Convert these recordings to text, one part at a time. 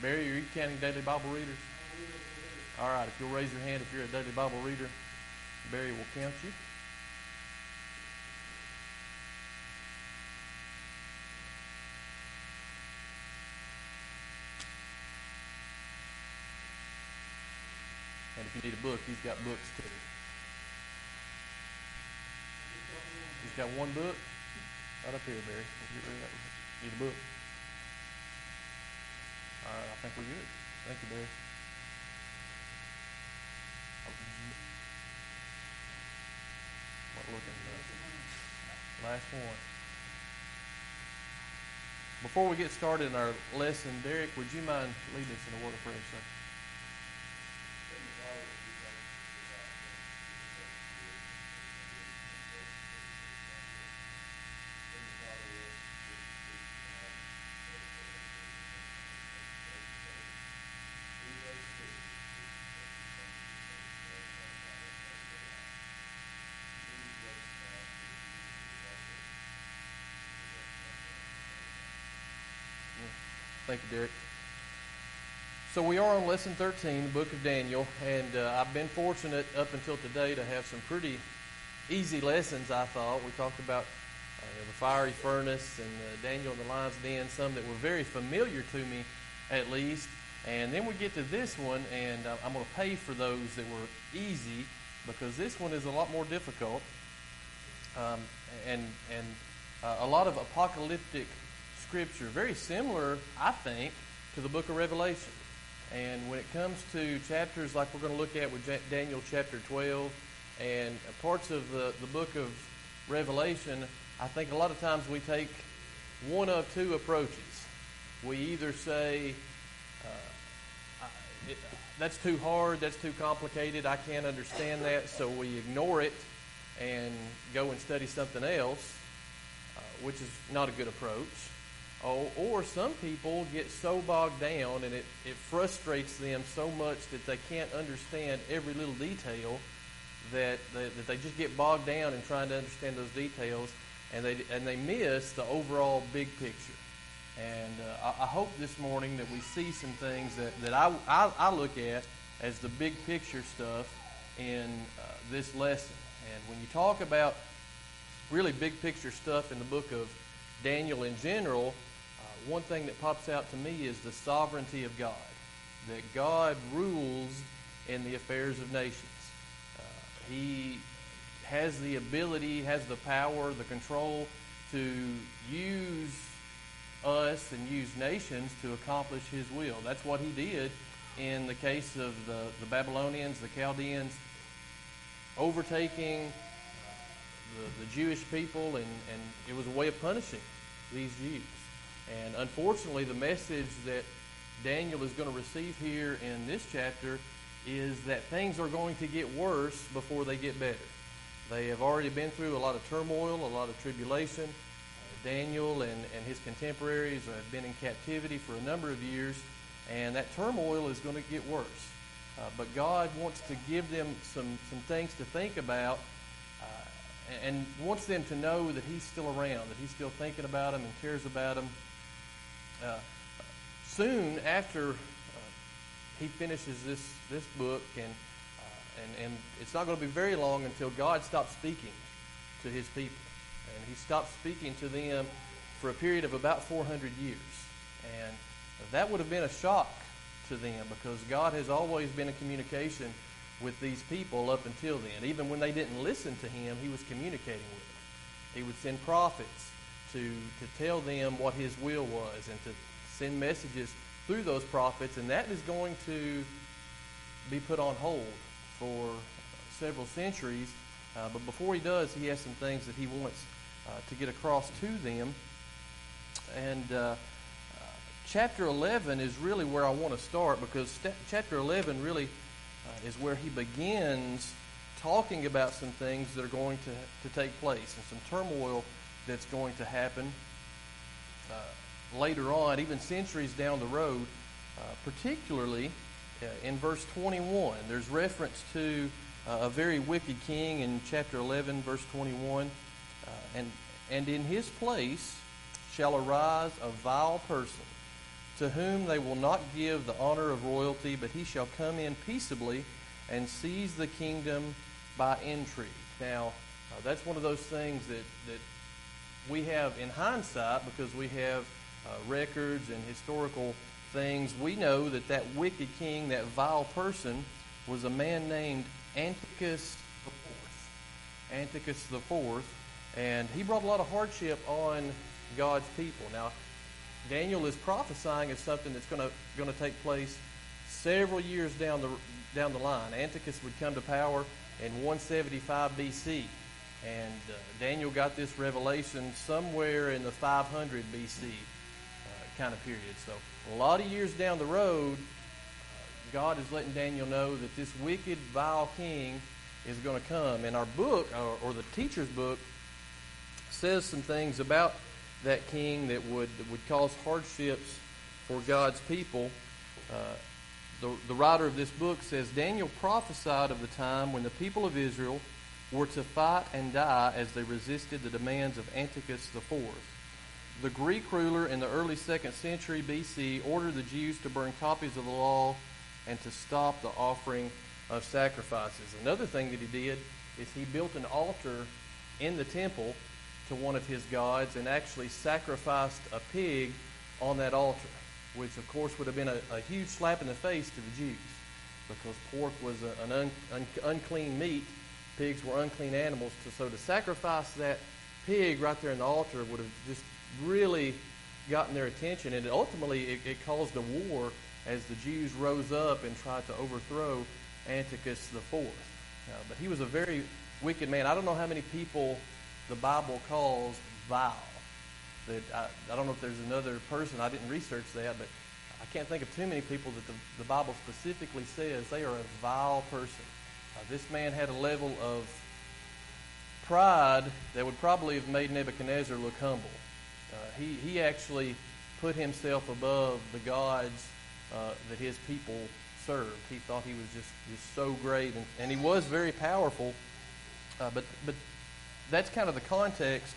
Barry, are you counting daily Bible readers? All right, if you'll raise your hand if you're a daily Bible reader, Barry will count you. And if you need a book, he's got books too. He's got one book right up here, Barry. Need a book? All right, I think we're good. Thank you, Barry. Last one. Before we get started in our lesson, Derek, would you mind leading us in a word of prayer, sir? Thank you, Derek. So we are on Lesson 13, the book of Daniel, and I've been fortunate up until today to have some pretty easy lessons, I thought. We talked about the fiery furnace and Daniel in the lion's den, some that were very familiar to me at least. And then we get to this one, and I'm going to pay for those that were easy because this one is a lot more difficult and a lot of apocalyptic Scripture, very similar, I think, to the book of Revelation. And when it comes to chapters like we're going to look at with Daniel chapter 12 and parts of the book of Revelation, I think a lot of times we take one of two approaches. We either say, that's too hard, that's too complicated, I can't understand that, so we ignore it and go and study something else, which is not a good approach. Or some people get so bogged down and it frustrates them so much that they can't understand every little detail that they just get bogged down in trying to understand those details and they miss the overall big picture. And I hope this morning that we see some things that I look at as the big picture stuff in this lesson. And when you talk about really big picture stuff in the book of Daniel in general, one thing that pops out to me is the sovereignty of God, that God rules in the affairs of nations. He has the ability, has the power, the control to use us and use nations to accomplish His will. That's what He did in the case of the Babylonians, the Chaldeans, overtaking the Jewish people, and it was a way of punishing these Jews. And unfortunately, the message that Daniel is going to receive here in this chapter is that things are going to get worse before they get better. They have already been through a lot of turmoil, a lot of tribulation. Daniel and his contemporaries have been in captivity for a number of years, and that turmoil is going to get worse. But God wants to give them some things to think about and wants them to know that He's still around, that He's still thinking about them and cares about them. Soon after he finishes this book, and it's not going to be very long until God stops speaking to His people, and He stops speaking to them for a period of about 400 years, and that would have been a shock to them because God has always been in communication with these people up until then. Even when they didn't listen to Him, He was communicating with them. He would send prophets to tell them what His will was and to send messages through those prophets, and that is going to be put on hold for several centuries. But before He does, He has some things that He wants to get across to them. And chapter 11 is really where I want to start because chapter 11 really is where he begins talking about some things that are going to take place and some turmoil that's going to happen later on, even centuries down the road, particularly in verse 21. There's reference to a very wicked king in chapter 11, verse 21. And in his place shall arise a vile person to whom they will not give the honor of royalty, but he shall come in peaceably and seize the kingdom by intrigue. Now, that's one of those things that we have in hindsight because we have records and historical things. We know that that wicked king, that vile person, was a man named Antiochus IV. Antiochus IV, and he brought a lot of hardship on God's people. Now, Daniel is prophesying of something that's going to take place several years down the line. Antiochus would come to power in 175 BC, and Daniel got this revelation somewhere in the 500 BC kind of period. So a lot of years down the road, God is letting Daniel know that this wicked, vile king is going to come. And our book, or the teacher's book, says some things about that king that would cause hardships for God's people. The writer of this book says, Daniel prophesied of the time when the people of Israel were to fight and die as they resisted the demands of Antiochus IV. The Greek ruler in the early 2nd century BC ordered the Jews to burn copies of the law and to stop the offering of sacrifices. Another thing that he did is he built an altar in the temple to one of his gods and actually sacrificed a pig on that altar, which of course would have been a huge slap in the face to the Jews because pork was an unclean meat. Pigs were unclean animals. So to sacrifice that pig right there in the altar would have just really gotten their attention, and ultimately it caused a war as the Jews rose up and tried to overthrow Antiochus IV. But he was a very wicked man. I don't know how many people the Bible calls vile. I don't know if there's another person, I didn't research that, but I can't think of too many people that the Bible specifically says they are a vile person. This man had a level of pride that would probably have made Nebuchadnezzar look humble. He actually put himself above the gods that his people served. He thought he was just so great, and he was very powerful. But that's kind of the context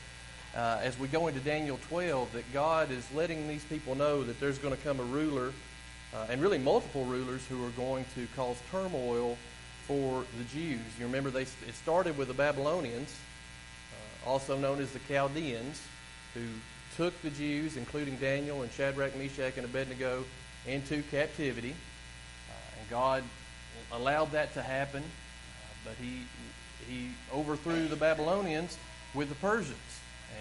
as we go into Daniel 12, that God is letting these people know that there's going to come a ruler, and really multiple rulers, who are going to cause turmoil for the Jews. You remember it started with the Babylonians, also known as the Chaldeans, who took the Jews, including Daniel and Shadrach, Meshach, and Abednego, into captivity. And God allowed that to happen, but he overthrew the Babylonians with the Persians.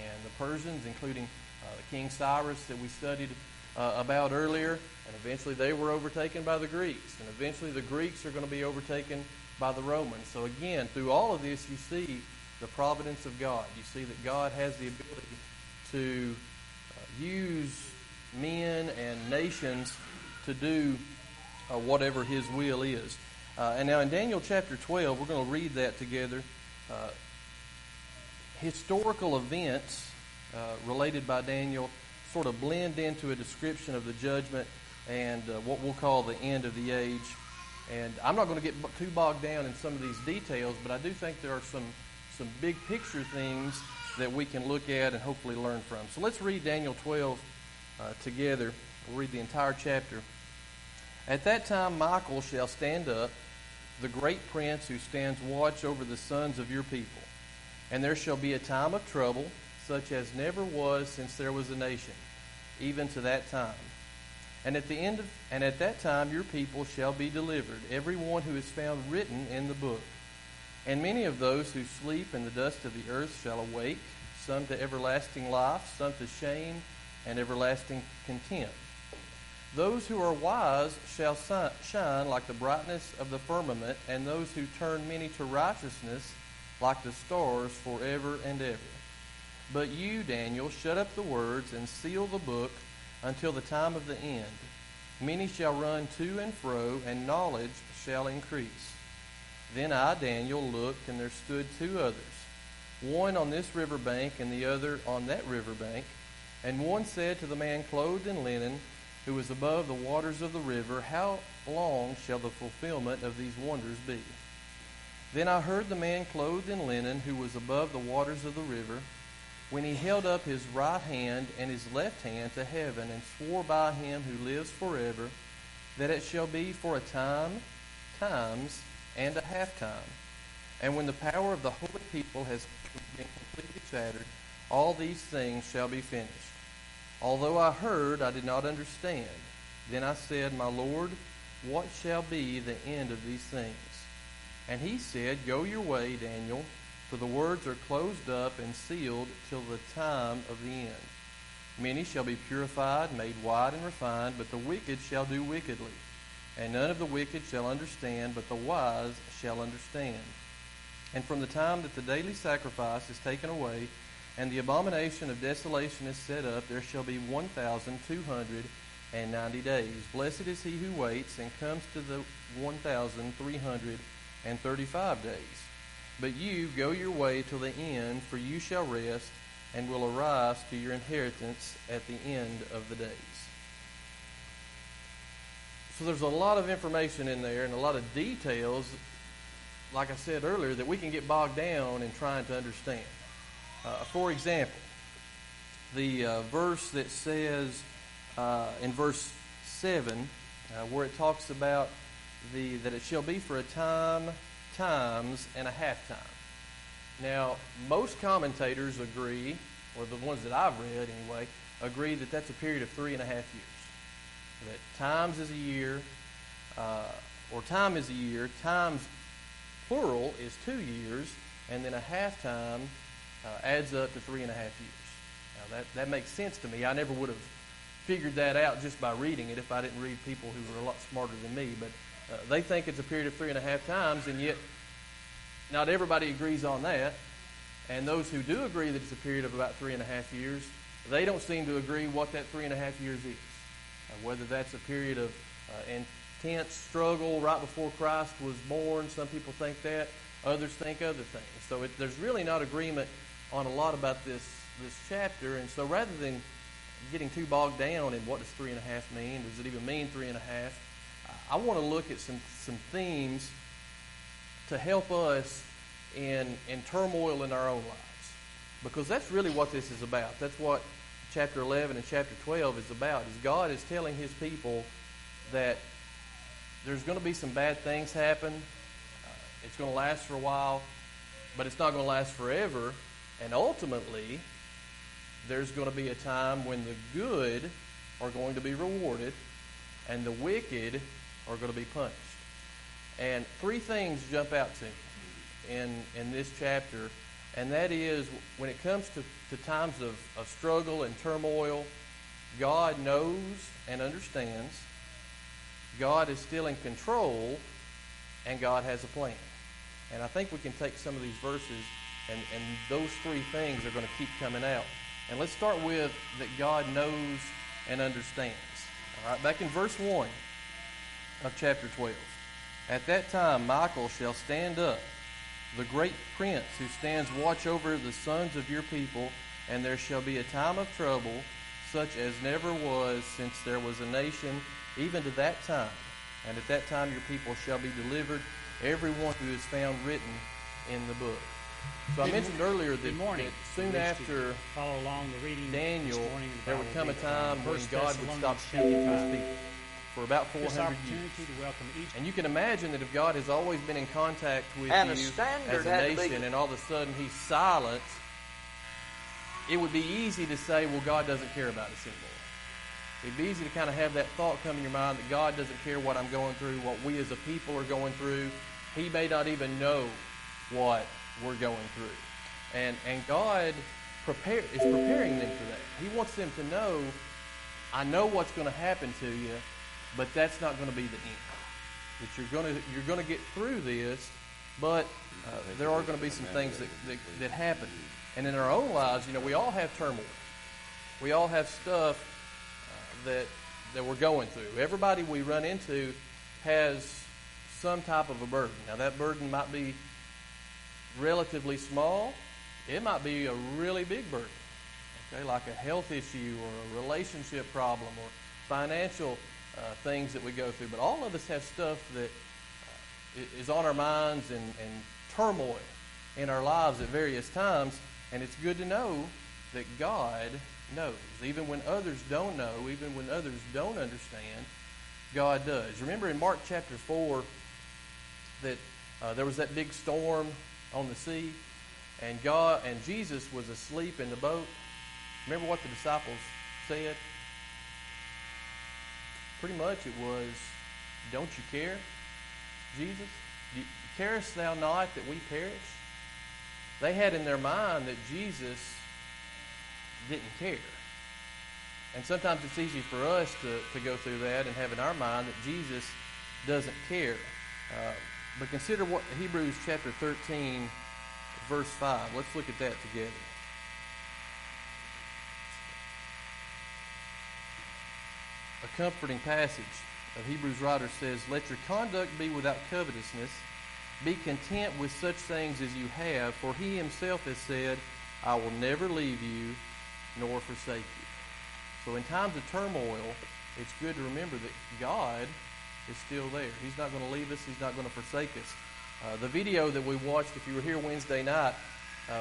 And the Persians, including the King Cyrus that we studied about earlier, and eventually they were overtaken by the Greeks. And eventually the Greeks are going to be overtaken by the Romans. So again, through all of this, you see the providence of God. You see that God has the ability to use men and nations to do whatever His will is. And now in Daniel chapter 12, we're going to read that together. Historical events related by Daniel sort of blend into a description of the judgment and what we'll call the end of the age. And I'm not going to get too bogged down in some of these details, but I do think there are some big picture things that we can look at and hopefully learn from. So let's read Daniel 12 together. We'll read the entire chapter. At that time Michael shall stand up, the great prince who stands watch over the sons of your people. And there shall be a time of trouble, such as never was since there was a nation, even to that time. And at that time your people shall be delivered, every one who is found written in the book. And many of those who sleep in the dust of the earth shall awake, some to everlasting life, some to shame and everlasting contempt. Those who are wise shall shine like the brightness of the firmament, and those who turn many to righteousness like the stars forever and ever. But you, Daniel, shut up the words and seal the book until the time of the end. Many shall run to and fro, and knowledge shall increase. Then I, Daniel, looked, and there stood two others, one on this river bank and the other on that river bank. And one said to the man clothed in linen, who was above the waters of the river, How long shall the fulfillment of these wonders be? Then I heard the man clothed in linen, who was above the waters of the river, when he held up his right hand and his left hand to heaven, and swore by him who lives forever, that it shall be for a time, times, and a half time. And when the power of the holy people has been completely shattered, all these things shall be finished. Although I heard, I did not understand. Then I said, My Lord, what shall be the end of these things? And he said, Go your way, Daniel, for the words are closed up and sealed till the time of the end. Many shall be purified, made white and refined, but the wicked shall do wickedly. And none of the wicked shall understand, but the wise shall understand. And from the time that the daily sacrifice is taken away, and the abomination of desolation is set up, there shall be 1,290 days. Blessed is he who waits and comes to the 1,335 days. But you go your way till the end, for you shall rest, and will arise to your inheritance at the end of the days. So there's a lot of information in there and a lot of details, like I said earlier, that we can get bogged down in trying to understand. For example, the verse that says in verse 7, where it talks about that it shall be for a time, times, and a half time. Now, most commentators agree, or the ones that I've read anyway, agree that that's a period of 3.5 years. That times is a year, or time is a year, times plural is 2 years, and then a half time adds up to 3.5 years. Now that makes sense to me. I never would have figured that out just by reading it if I didn't read people who were a lot smarter than me. But they think it's a period of 3.5 times, and yet not everybody agrees on that. And those who do agree that it's a period of about 3.5 years, they don't seem to agree what that 3.5 years is. Whether that's a period of intense struggle right before Christ was born, some people think that. Others think other things. So there's really not agreement on a lot about this chapter. And so rather than getting too bogged down in what does 3.5 mean, does it even mean 3.5, I want to look at some themes to help us in turmoil in our own lives. Because that's really what this is about. That's what chapter 11 and chapter 12 is about. Is God is telling his people that there's going to be some bad things happen. It's going to last for a while, but it's not going to last forever. And ultimately, there's going to be a time when the good are going to be rewarded and the wicked are going to be punished. And 3 things jump out to me in this chapter, and that is when it comes to times of struggle and turmoil, God knows and understands, God is still in control, and God has a plan. And I think we can take some of these verses, and those 3 things are going to keep coming out. And let's start with that God knows and understands. All right, back in verse 1 of chapter 12. At that time Michael shall stand up, the great prince who stands watch over the sons of your people, and there shall be a time of trouble, such as never was since there was a nation, even to that time. And at that time your people shall be delivered, everyone who is found written in the book. So I mentioned earlier that soon after follow along the reading Daniel, there would come a time when God would stop speaking to his people for about 400 years. And you can imagine that if God has always been in contact with you as a nation and all of a sudden he's silent, it would be easy to say, well, God doesn't care about us anymore. It'd be easy to kind of have that thought come in your mind that God doesn't care what I'm going through, what we as a people are going through. He may not even know what we're going through. And God is preparing them for that. He wants them to know, I know what's going to happen to you, but that's not going to be the end. That you're going to get through this, but there are going to be some things that happen. And in our own lives, we all have turmoil. We all have stuff that we're going through. Everybody we run into has some type of a burden. Now that burden might be relatively small. It might be a really big burden. Okay, like a health issue or a relationship problem or financial things that we go through. But all of us have stuff that is on our minds and turmoil in our lives at various times. And it's good to know that God knows. Even when others don't know, even when others don't understand, God does. Remember in Mark chapter 4 that there was that big storm on the sea, and Jesus was asleep in the boat. Remember what the disciples said? Pretty much it was, "Don't you care, Jesus? Carest thou not that we perish?" They had in their mind that Jesus didn't care. And sometimes it's easy for us to go through that and have in our mind that Jesus doesn't care. But consider what Hebrews chapter 13, verse 5. Let's look at that together. A comforting passage of Hebrews writer says, "Let your conduct be without covetousness. Be content with such things as you have, for he himself has said, I will never leave you nor forsake you." So in times of turmoil, it's good to remember that God is still there. He's not going to leave us. He's not going to forsake us. The video that we watched, if you were here Wednesday night,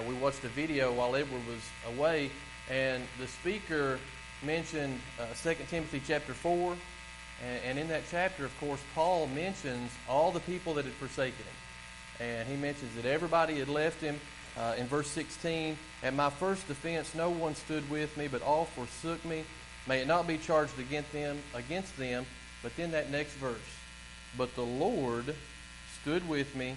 we watched a video while Edward was away, and the speaker mentioned 2 Timothy chapter 4. And in that chapter, of course, Paul mentions all the people that had forsaken him. And he mentions that everybody had left him. In verse 16, "At my first offense no one stood with me, but all forsook me. May it not be charged against them." But then that next verse, "But the Lord stood with me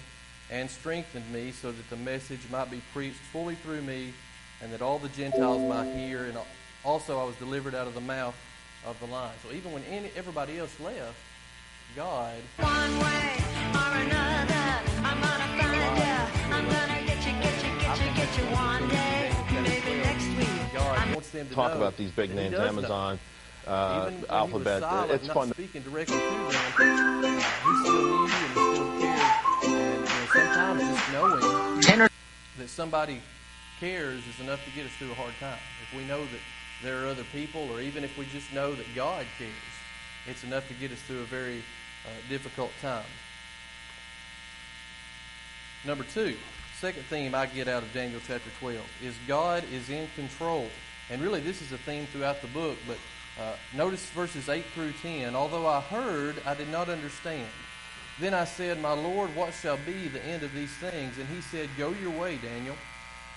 and strengthened me, so that the message might be preached fully through me, and that all the Gentiles might hear. And also I was delivered out of the mouth of the lion." So even when everybody else left, God... One way or another, I'm gonna find you. I'm gonna get you one day, maybe next week. God wants them to talk about these big names, Amazon, Alphabet. It's fun. Speaking directly to them, he still knew and he still cared. And sometimes just knowing that somebody cares is enough to get us through a hard time. If we know that there are other people, or even if we just know that God cares, it's enough to get us through a very difficult time. Number 2, second theme I get out of Daniel chapter 12 is God is in control. And really this is a theme throughout the book, but notice verses 8 through 10. "Although I heard, I did not understand. Then I said, My Lord, what shall be the end of these things? And he said, Go your way, Daniel.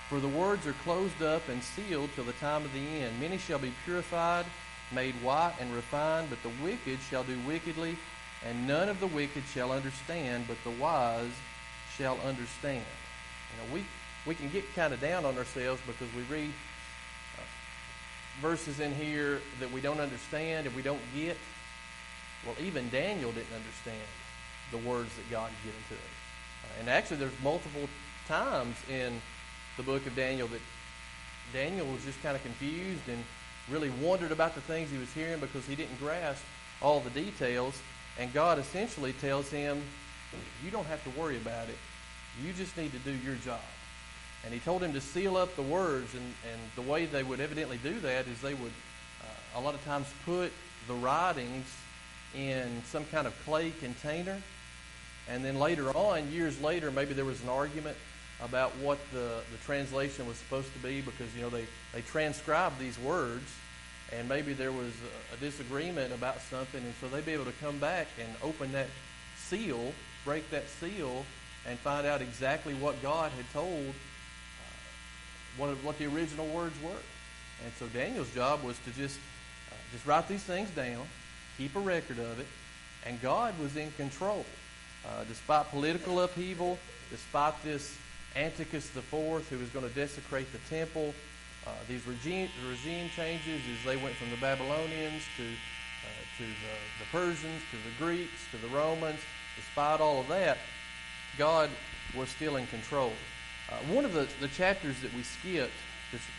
For the words are closed up and sealed till the time of the end. Many shall be purified, made white and refined, but the wicked shall do wickedly, and none of the wicked shall understand, but the wise shall understand." We can get kind of down on ourselves because we read verses in here that we don't understand and we don't get. Well, even Daniel didn't understand the words that God had given to him. And actually there's multiple times in the book of Daniel that Daniel was just kind of confused and really wondered about the things he was hearing because he didn't grasp all the details. And God essentially tells him, you don't have to worry about it. You just need to do your job. And he told him to seal up the words, and the way they would evidently do that is they would a lot of times put the writings in some kind of clay container, and then later on, years later, maybe there was an argument about what the translation was supposed to be, because they transcribed these words, and maybe there was a disagreement about something, and so they'd be able to come back and open that seal, break that seal, and find out exactly what God had told, what the original words were. And so Daniel's job was to just write these things down, keep a record of it, and God was in control. Despite political upheaval, despite this Antiochus IV, who was going to desecrate the temple, these regime changes as they went from the Babylonians to the Persians, to the Greeks, to the Romans, despite all of that, God was still in control. One of the chapters that we skipped,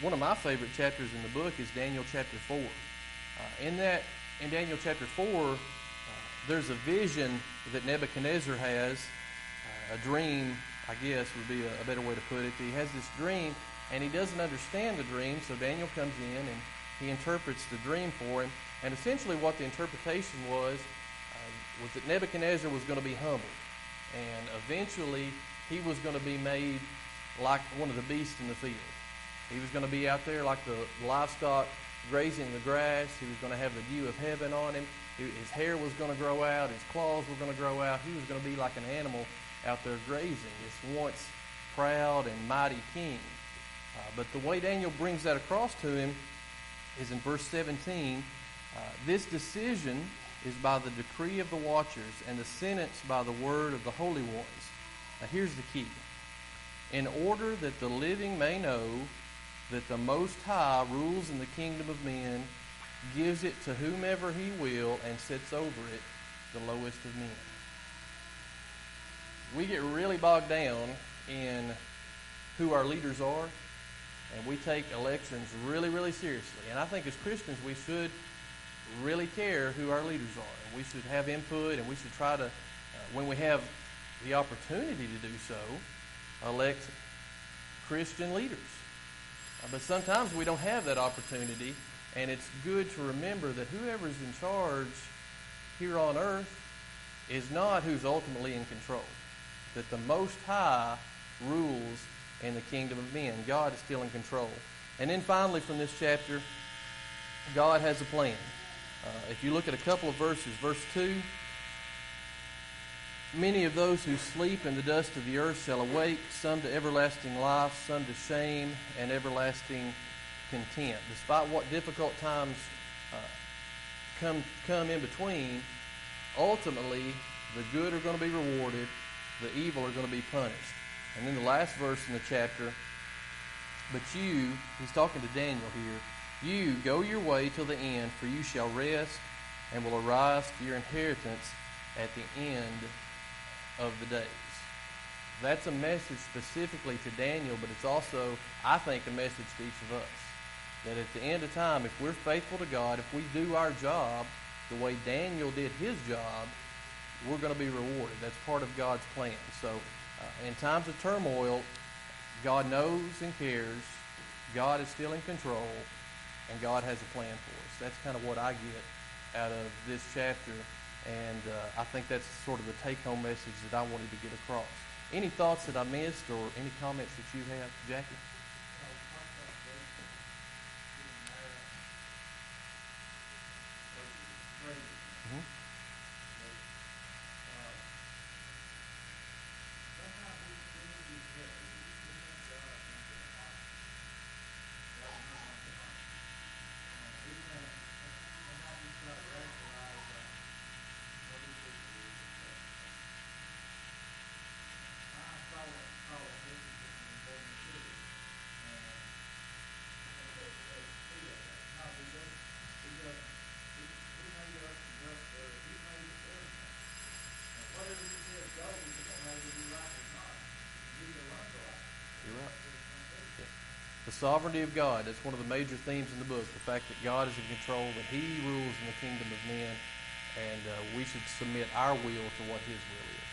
one of my favorite chapters in the book, is Daniel chapter 4. In Daniel chapter 4, there's a vision that Nebuchadnezzar has, a dream, I guess would be a better way to put it. He has this dream, and he doesn't understand the dream, so Daniel comes in and he interprets the dream for him. And essentially what the interpretation was that Nebuchadnezzar was going to be humbled, and eventually he was going to be made like one of the beasts in the field. He was going to be out there like the livestock grazing the grass. He was going to have the dew of heaven on him. His hair was going to grow out. His claws were going to grow out. He was going to be like an animal out there grazing, this once proud and mighty king. But the way Daniel brings that across to him is in verse 17. This decision is by the decree of the watchers, and the sentence by the word of the holy ones. Now here's the key. In order that the living may know that the Most High rules in the kingdom of men, gives it to whomever he will, and sets over it the lowest of men. We get really bogged down in who our leaders are, and we take elections really, really seriously. And I think as Christians we should really care who our leaders are. And we should have input, and we should try to, when we have the opportunity to do so, elect Christian leaders. But sometimes we don't have that opportunity, and it's good to remember that whoever's in charge here on earth is not who's ultimately in control. That the Most High rules in the kingdom of men. God is still in control. And then finally from this chapter, God has a plan. If you look at a couple of verses, verse 2, many of those who sleep in the dust of the earth shall awake, some to everlasting life, some to shame and everlasting contempt. Despite what difficult times come in between, ultimately the good are going to be rewarded, the evil are going to be punished. And then the last verse in the chapter, but you, he's talking to Daniel here, you go your way till the end, for you shall rest and will arise to your inheritance at the end of the days. That's a message specifically to Daniel, but it's also, I think, a message to each of us. That at the end of time, if we're faithful to God, if we do our job the way Daniel did his job, we're going to be rewarded. That's part of God's plan. So in times of turmoil, God knows and cares. God is still in control, and God has a plan for us. That's kind of what I get out of this chapter, and I think that's sort of the take-home message that I wanted to get across. Any thoughts that I missed or any comments that you have, Jackie? Mm-hmm. The sovereignty of God, that's one of the major themes in the book, the fact that God is in control, that He rules in the kingdom of men, and we should submit our will to what His will is.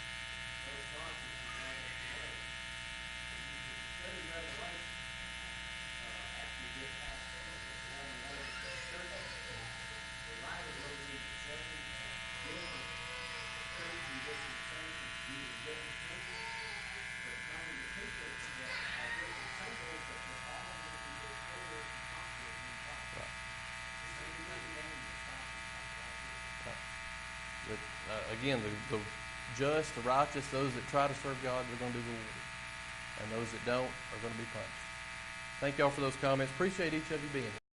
Again, the just, the righteous, those that try to serve God, they're going to be rewarded. And those that don't are going to be punished. Thank y'all for those comments. Appreciate each of you being here.